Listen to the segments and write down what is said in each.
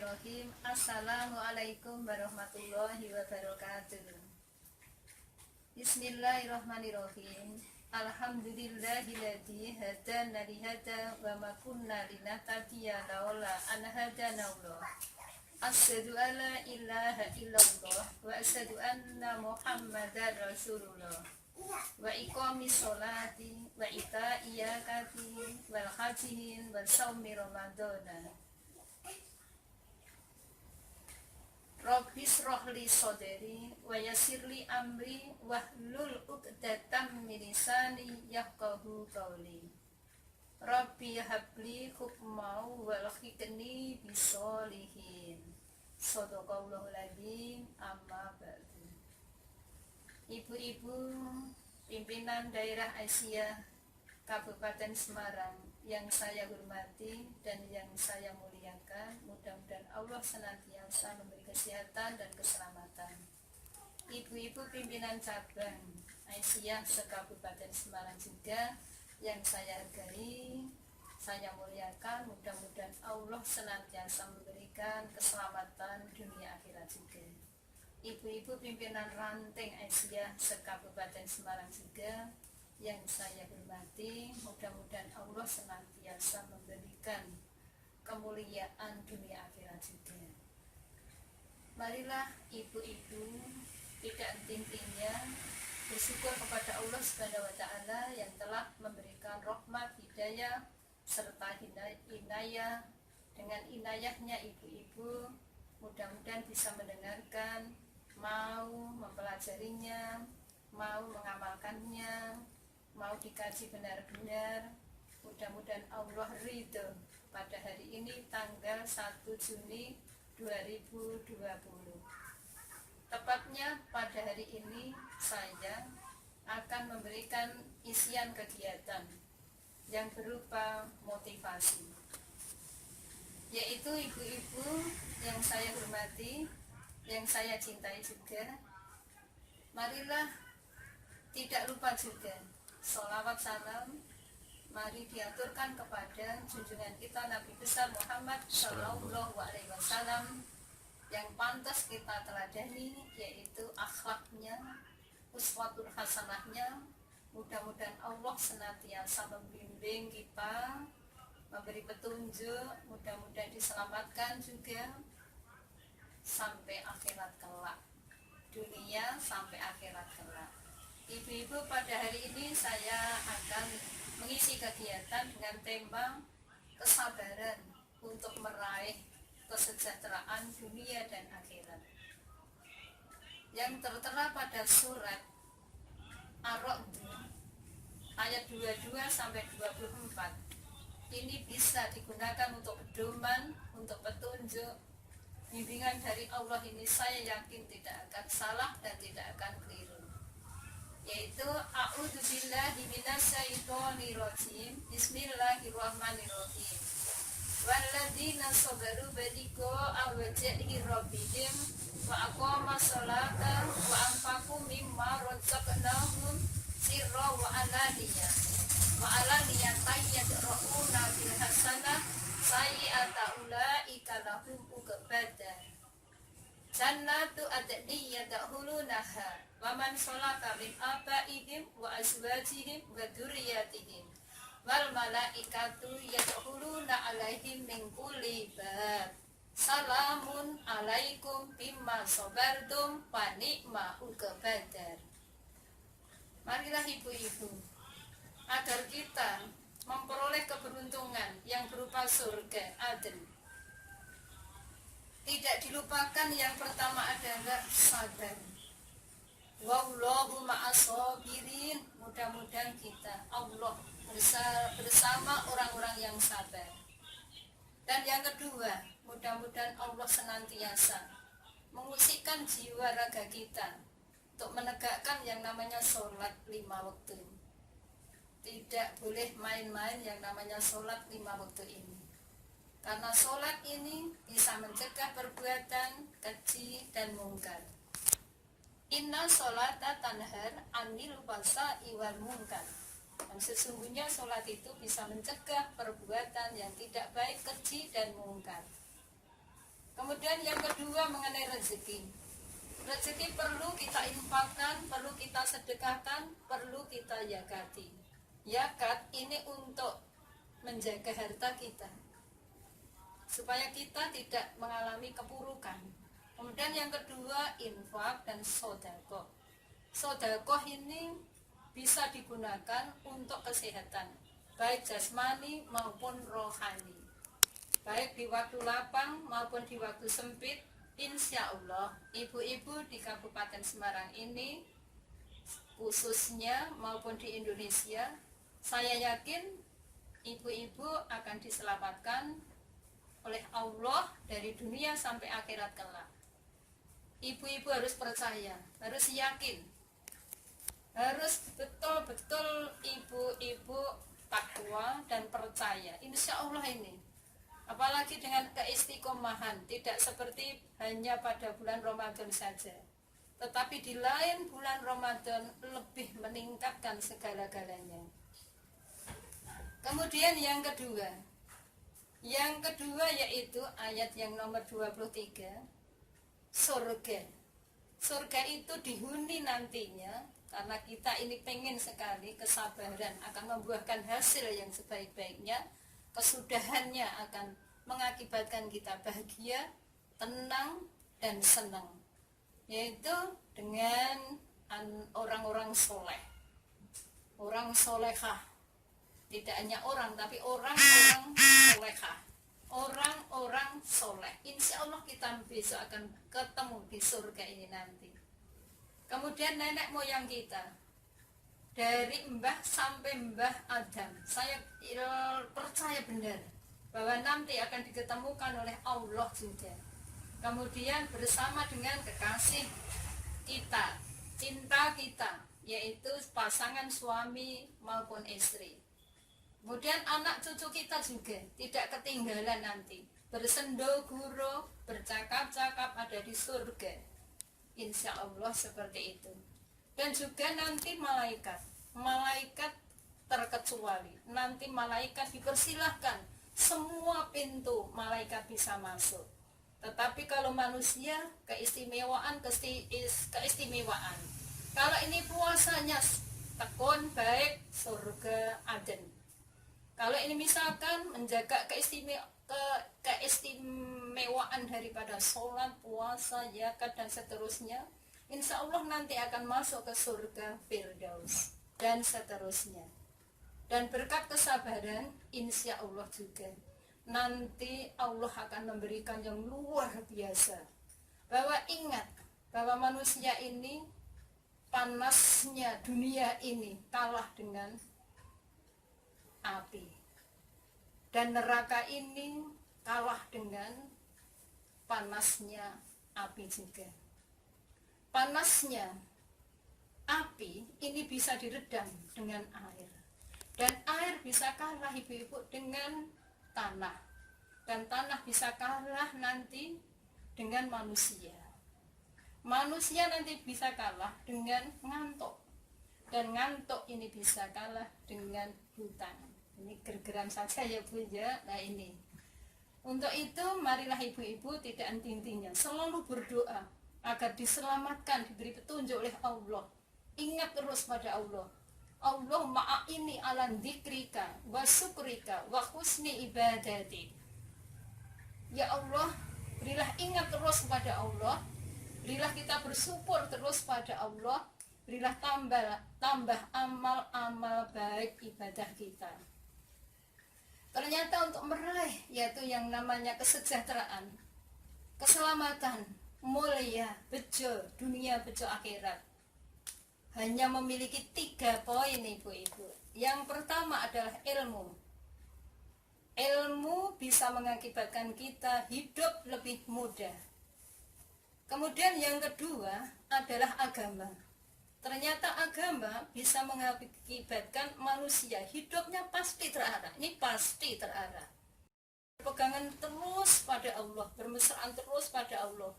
Bismillahirrahmanirrahim. Assalamualaikum warahmatullahi wabarakatuh. Bismillahirrahmanirrahim. Alhamdulillahilladzi hadana lihada wa ma kunna linahtadiya laula an hadana Allah. Asyhadu an la ilaha illallah wa asyhadu anna Muhammadar Rasulullah. Wa iqamis sholati wa ita'i zakati wal hajjin wa shaumi ramadhana. Rabbi shrahli sodri wa yassirli amri wahlul 'uqdatam min lisani yafqahu qawli. Rabbi habli hukmau wal hikni bisolihin. Shadaqallahul adzim. Amma ba'du. Ibu-ibu pimpinan daerah Asia Kabupaten Semarang yang saya hormati dan yang saya muliakan, mudah-mudahan Allah senantiasa memberi kesehatan dan keselamatan. Ibu-ibu pimpinan cabang Asia se-Kabupaten Semarang juga yang saya hargai, saya muliakan, mudah-mudahan Allah senantiasa memberikan keselamatan dunia akhirat juga. Ibu-ibu pimpinan ranting Asia se-Kabupaten Semarang juga yang saya hormati, mudah-mudahan Allah senantiasa memberikan kemuliaan dunia akhirat juga. Marilah ibu-ibu tidak henti-hentinya bersyukur kepada Allah Subhanahu wa taala yang telah memberikan rahmat, hidayah serta inayah. Dengan inayahnya ibu-ibu mudah-mudahan bisa mendengarkan, mau mempelajarinya, mau mengamalkannya, mau dikaji benar-benar. Mudah-mudahan Allah ridho pada hari ini tanggal 1 Juni 2020. Tepatnya pada hari ini saya akan memberikan isian kegiatan yang berupa motivasi, yaitu ibu-ibu yang saya hormati, yang saya cintai juga. Marilah tidak lupa juga sholawat salam mari diaturkan kepada junjungan kita Nabi besar Muhammad Shallallahu Alaihi Wasallam yang pantas kita teladani, yaitu akhlaknya, uswatul hasanahnya. Mudah-mudahan Allah senantiasa membimbing kita, memberi petunjuk, mudah-mudahan diselamatkan juga sampai akhirat kelak, dunia sampai akhirat kelak. Ibu-ibu, pada hari ini saya akan mengisi kegiatan dengan tema kesabaran untuk meraih kesejahteraan dunia dan akhirat, yang tertera pada surat Ar-Ra'd ayat 22 sampai 24. Ini bisa digunakan untuk pedoman, untuk petunjuk, bimbingan dari Allah. Ini saya yakin tidak akan salah dan tidak akan keliru, yaitu a'udzubillahi minasyaitonirrajim. Bismillahirrahmanirrahim. Walladzina sabaru badiqo awjaihi rabbihim wa aqamas sholata wa anfaqu mimma razaqnahum sirra wa alaniyah tayyadra'una bil hasanah sayyi'ata ulaika lahum uqbadah jannatu adni yadkhulunaha wa man sholata min abaihim wa azwajihim wa dzurriyyatihim wal malaikatu yadkhuluna alaihim min kulli bab salamun alaikum bimma sabartum fa ni'ma uqbadar. Marilah ibu-ibu, agar kita memperoleh keberuntungan yang berupa surga adil, tidak dilupakan yang pertama adalah sabar. Wallahu ma'as-sabirin. Mudah-mudahan kita, Allah bersama orang-orang yang sabar. Dan yang kedua, mudah-mudahan Allah senantiasa mengusikkan jiwa raga kita untuk menegakkan yang namanya sholat 5 waktu. Tidak boleh main-main yang namanya sholat 5 waktu ini, karena sholat ini bisa mencegah perbuatan keji dan mungkar. Inna sholata tanhar anil fahsya'i wal munkar. Dan sesungguhnya sholat itu bisa mencegah perbuatan yang tidak baik, keji dan mungkar. Kemudian yang kedua mengenai rezeki. Rezeki perlu kita infakkan, perlu kita sedekahkan, perlu kita yakati. Yakat ini untuk menjaga harta kita, supaya kita tidak mengalami kepurukan. Kemudian yang kedua infak dan sodakoh. Sodakoh ini bisa digunakan untuk kesehatan, baik jasmani maupun rohani, baik di waktu lapang maupun di waktu sempit. Insya Allah ibu-ibu di Kabupaten Semarang ini khususnya maupun di Indonesia, saya yakin ibu-ibu akan diselamatkan oleh Allah dari dunia sampai akhirat kelak. Ibu-ibu harus percaya, harus yakin, harus betul-betul ibu-ibu takwa dan percaya. Insya Allah ini, apalagi dengan keistiqomahan, tidak seperti hanya pada bulan Ramadan saja, tetapi di lain bulan Ramadan lebih meningkatkan segala-galanya. Kemudian yang kedua yaitu ayat yang nomor 23, surga. Surga itu dihuni nantinya, karena kita ini pengen sekali kesabaran akan membuahkan hasil yang sebaik-baiknya. Kesudahannya akan mengakibatkan kita bahagia, tenang, dan senang, yaitu dengan orang-orang soleh, orang solehah. Tidak hanya orang, tapi orang-orang solehah, orang-orang soleh. Insya Allah kita besok akan ketemu di surga ini nanti. Kemudian nenek moyang kita, dari mbah sampai mbah Adam, saya percaya benar bahwa nanti akan diketemukan oleh Allah juga. Kemudian bersama dengan kekasih kita, cinta kita, yaitu pasangan suami maupun istri. Kemudian anak cucu kita juga tidak ketinggalan nanti, bersendoguro, bercakap-cakap ada di surga. Insya Allah seperti itu. Dan juga nanti malaikat terkecuali. Nanti malaikat dipersilahkan, semua pintu malaikat bisa masuk. Tetapi kalau manusia, keistimewaan. Kalau ini puasanya tekun baik, surga Aden. Kalau ini misalkan menjaga keistimewaan daripada sholat, puasa, zakat, dan seterusnya, insya Allah nanti akan masuk ke surga Firdaus dan seterusnya. Dan berkat kesabaran, insya Allah juga nanti Allah akan memberikan yang luar biasa. Bahwa ingat bahwa manusia ini, panasnya dunia ini kalah dengan api, dan neraka ini kalah dengan panasnya api juga. Panasnya api ini bisa diredam dengan air, dan air bisa kalah ibu-ibu dengan tanah, dan tanah bisa kalah nanti dengan manusia. Manusia nanti bisa kalah dengan ngantuk, dan ngantuk ini bisa kalah dengan hutan. Ini gergeran saja ya Bu ya. Nah ini, untuk itu marilah ibu-ibu tidak henti-hentinya selalu berdoa agar diselamatkan, diberi petunjuk oleh Allah. Ingat terus pada Allah. Allahumma a'inni ala dzikrika wa syukrika wa husni ibadati. Ya Allah, berilah ingat terus pada Allah, berilah kita bersyukur terus pada Allah, berilah tambah amal-amal baik ibadah kita. Ternyata untuk meraih yaitu yang namanya kesejahteraan, keselamatan, mulia, bejo dunia, bejo akhirat, hanya memiliki 3 poin ibu-ibu. Yang pertama adalah ilmu. Ilmu bisa mengakibatkan kita hidup lebih mudah. Kemudian yang kedua adalah agama. Ternyata agama bisa mengakibatkan manusia hidupnya pasti terarah. Ini pasti terarah. Pegangan terus pada Allah, bermesraan terus pada Allah,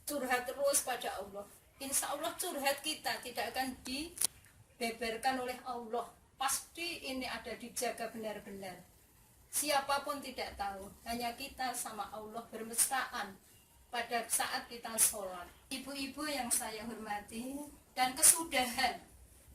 curhat terus pada Allah. Insya Allah curhat kita tidak akan dibeberkan oleh Allah. Pasti ini ada dijaga benar-benar. Siapapun tidak tahu, hanya kita sama Allah bermesraan, pada saat kita sholat. Ibu-ibu yang saya hormati, dan kesudahan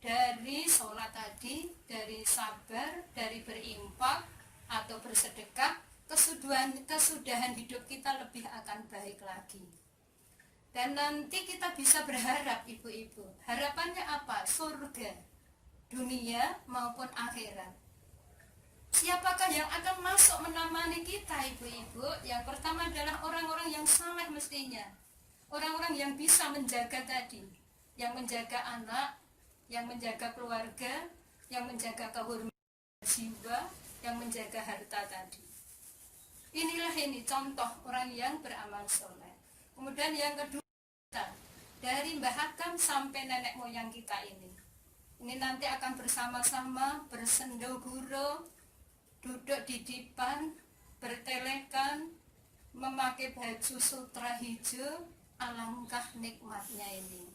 dari sholat tadi, dari sabar, dari berinfak atau bersedekah, kesudahan hidup kita lebih akan baik lagi. Dan nanti kita bisa berharap, ibu-ibu. Harapannya apa? Surga, dunia maupun akhirat. Siapakah yang akan masuk menemani kita, ibu-ibu? Yang pertama adalah orang-orang yang saleh mestinya. Orang-orang yang bisa menjaga tadi, yang menjaga anak, yang menjaga keluarga, yang menjaga kehormatan jiwa, yang menjaga harta tadi. Inilah ini contoh orang yang beramal soleh. Kemudian yang kedua, dari Mbah Hakam sampai nenek moyang kita ini nanti akan bersama-sama bersendoguro, duduk di dipan, bertelekan, memakai baju sutra hijau. Alangkah nikmatnya ini.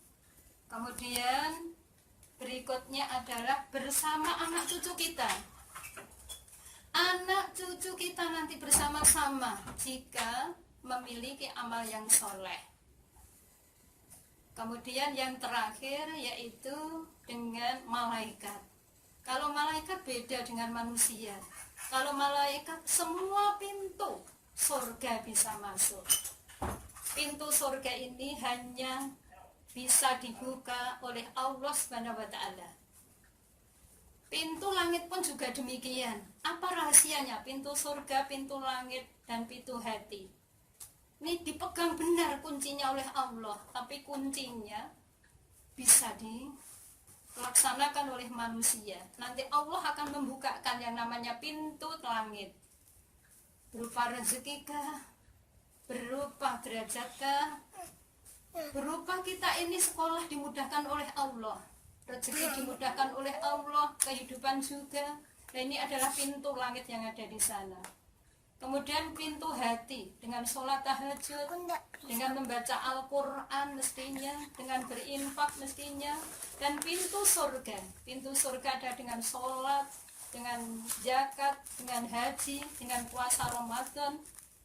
Kemudian berikutnya adalah bersama anak cucu kita. Anak cucu kita nanti bersama-sama jika memiliki amal yang soleh. Kemudian yang terakhir yaitu dengan malaikat. Kalau malaikat beda dengan manusia. Kalau malaikat semua pintu surga bisa masuk. Pintu surga ini hanya bisa dibuka oleh Allah Subhanahu wa Ta'ala. Pintu langit pun juga demikian. Apa rahasianya? Pintu surga, pintu langit, dan pintu hati. Ini dipegang benar kuncinya oleh Allah, tapi kuncinya bisa dilaksanakan oleh manusia. Nanti Allah akan membukakan yang namanya pintu langit. Berupa rezeki kah? Berupa derajat kah? Berupa kita ini sekolah dimudahkan oleh Allah, rezeki dimudahkan oleh Allah, kehidupan juga. Dan ini adalah pintu langit yang ada di sana. Kemudian pintu hati dengan sholat tahajud, dengan membaca Al-Quran mestinya, dengan berinfak mestinya. Dan pintu surga ada dengan sholat, dengan zakat, dengan haji, dengan puasa Ramadan.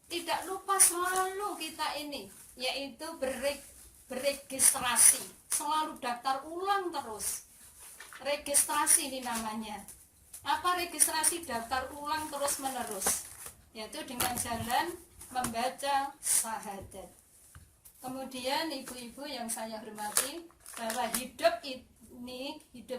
Tidak lupa selalu kita ini, yaitu beregistrasi, selalu daftar ulang terus. Registrasi ini namanya. Apa registrasi? Daftar ulang terus menerus, yaitu dengan jalan membaca syahadat. Kemudian ibu-ibu yang saya hormati, bahwa hidup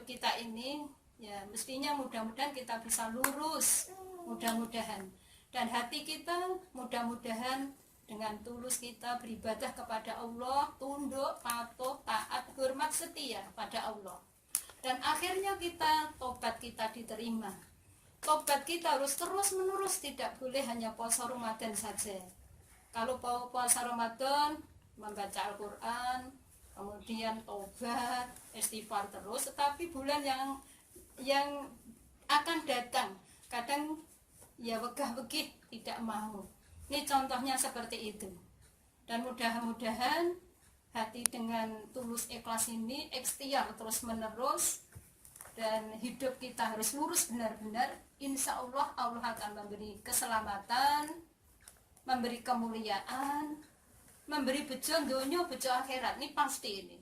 kita ini ya mestinya mudah-mudahan kita bisa lurus, mudah-mudahan. Dan hati kita mudah-mudahan dengan tulus kita beribadah kepada Allah, tunduk, patuh, taat, hormat, setia pada Allah. Dan akhirnya tobat kita diterima. Tobat kita harus terus menerus, tidak boleh hanya puasa Ramadan saja. Kalau puasa Ramadan, membaca Al-Quran, kemudian tobat, istighfar terus, tetapi bulan yang akan datang, kadang ya wegah-wegih tidak mau. Ini contohnya seperti itu. Dan mudah-mudahan hati dengan tulus ikhlas ini ikhtiar terus menerus, dan hidup kita harus lurus benar-benar. Insya Allah Allah akan memberi keselamatan, memberi kemuliaan, memberi bejo dunia, bejo akhirat. Ini pasti ini.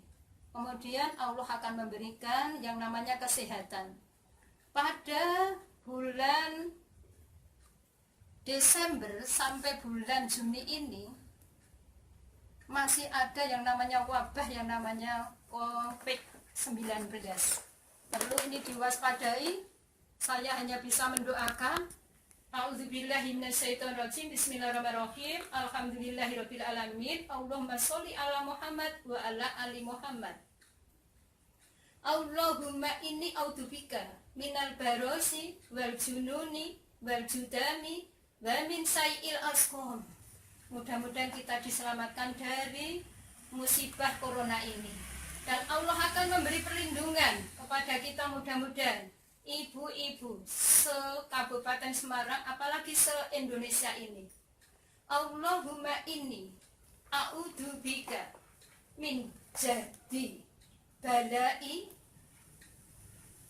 Kemudian Allah akan memberikan yang namanya kesehatan. Pada bulan Desember sampai bulan Juni ini masih ada yang namanya wabah, yang namanya COVID-19. Perlu ini diwaspadai. Saya hanya bisa mendoakan. A'udzubillahi minasyaitonirrajim. Bismillahirrahmanirrahim. Alhamdulillahirabbil alamin. Allahumma sholli ala Muhammad wa ala ali Muhammad. Allahumma inni a'udzubika minal barosi wal jununi wal judami wa min sayil asqam. Mudah-mudahan kita diselamatkan dari musibah corona ini, dan Allah akan memberi perlindungan kepada kita mudah-mudahan. Ibu-ibu se-Kabupaten Semarang, apalagi se-Indonesia ini. Allahumma inni a'udzubika min jadi balai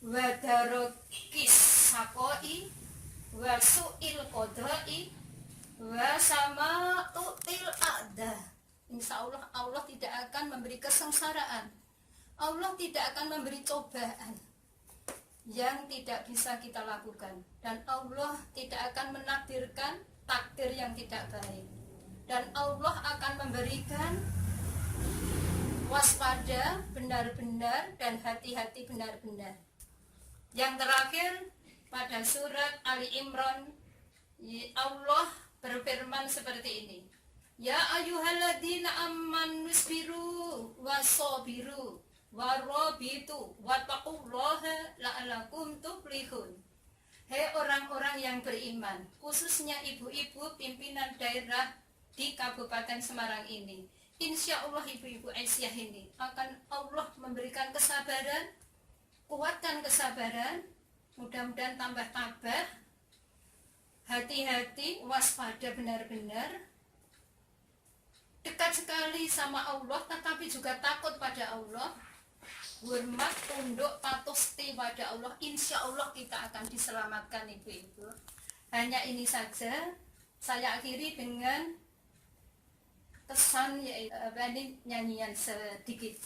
wa darokis sakoi wa su'il qodai wa sama util a'da akan memberi kesengsaraan. Allah tidak akan memberi cobaan yang tidak bisa kita lakukan, dan Allah tidak akan menakdirkan takdir yang tidak baik, dan Allah akan memberikan waspada benar-benar dan hati-hati benar-benar. Yang terakhir pada surat Ali Imran, Allah berfirman seperti ini, ya ayyuhalladzina amanu isbiru wasabiru warabitu wattaqullaha la'allakum tuflihun. Hei orang-orang yang beriman, khususnya ibu-ibu pimpinan daerah di Kabupaten Semarang ini, insya Allah ibu-ibu Aisyah ini akan Allah memberikan kesabaran, kuatkan kesabaran, mudah-mudahan tambah tabah, hati-hati, waspada benar-benar, dekat sekali sama Allah, tetapi juga takut pada Allah, hormat, tunduk, patuh setia pada Allah. Insya Allah kita akan diselamatkan ibu-ibu. Hanya ini saja, saya akhiri dengan pesan, yaitu nyanyian sedikit.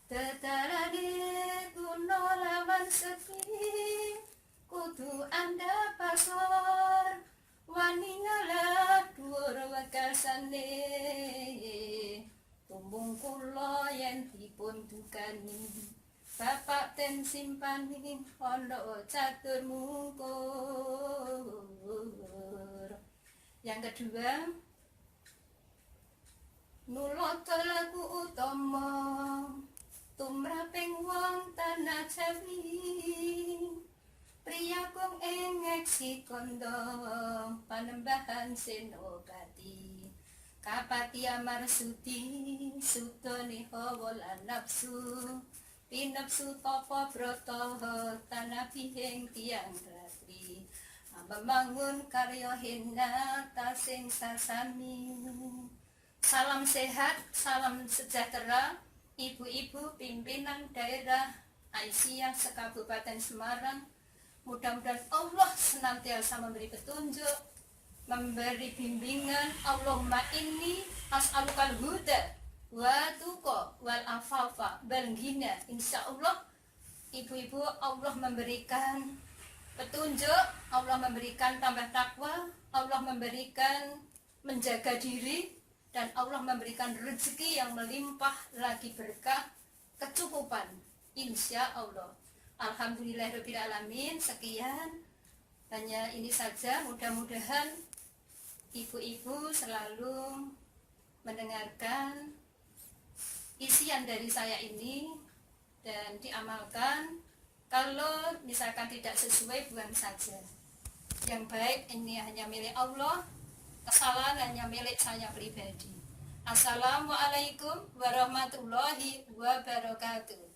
Tetarage kuno lawan sepi, kudu anda pasor, wani ngalah dhuwur wekasane, tumbung kula yen dipun dukani, bapak ten simpani ana catur mungkur. Yang kedua, nulata lagu utama tumraping wong tanah Jawi, priyakung ing eksi kondo panembahan senopati, kapati amarsudi sutoni hawa lan nafsu, pinepsu tapa brata tanah bihing tiang ratri, membangun karya hina tasing sasami. Salam sehat, salam sejahtera ibu-ibu pimpinan daerah Aisyah se-Kabupaten Semarang. Mudah-mudahan Allah senantiasa memberi petunjuk, memberi bimbingan. Allahumma inni as'alukal huda wa tuqa wal afafa wal ghina. Insya Allah ibu-ibu Allah memberikan petunjuk, Allah memberikan tambah takwa, Allah memberikan menjaga diri, dan Allah memberikan rezeki yang melimpah lagi berkah, kecukupan, insya Allah. Alhamdulillahirrahmanirrahim. Sekian, hanya ini saja. Mudah-mudahan ibu-ibu selalu mendengarkan isian dari saya ini dan diamalkan. Kalau misalkan tidak sesuai, buang saja. Yang baik ini hanya milik Allah, kesalahan hanya milik saya pribadi. Assalamualaikum warahmatullahi wabarakatuh.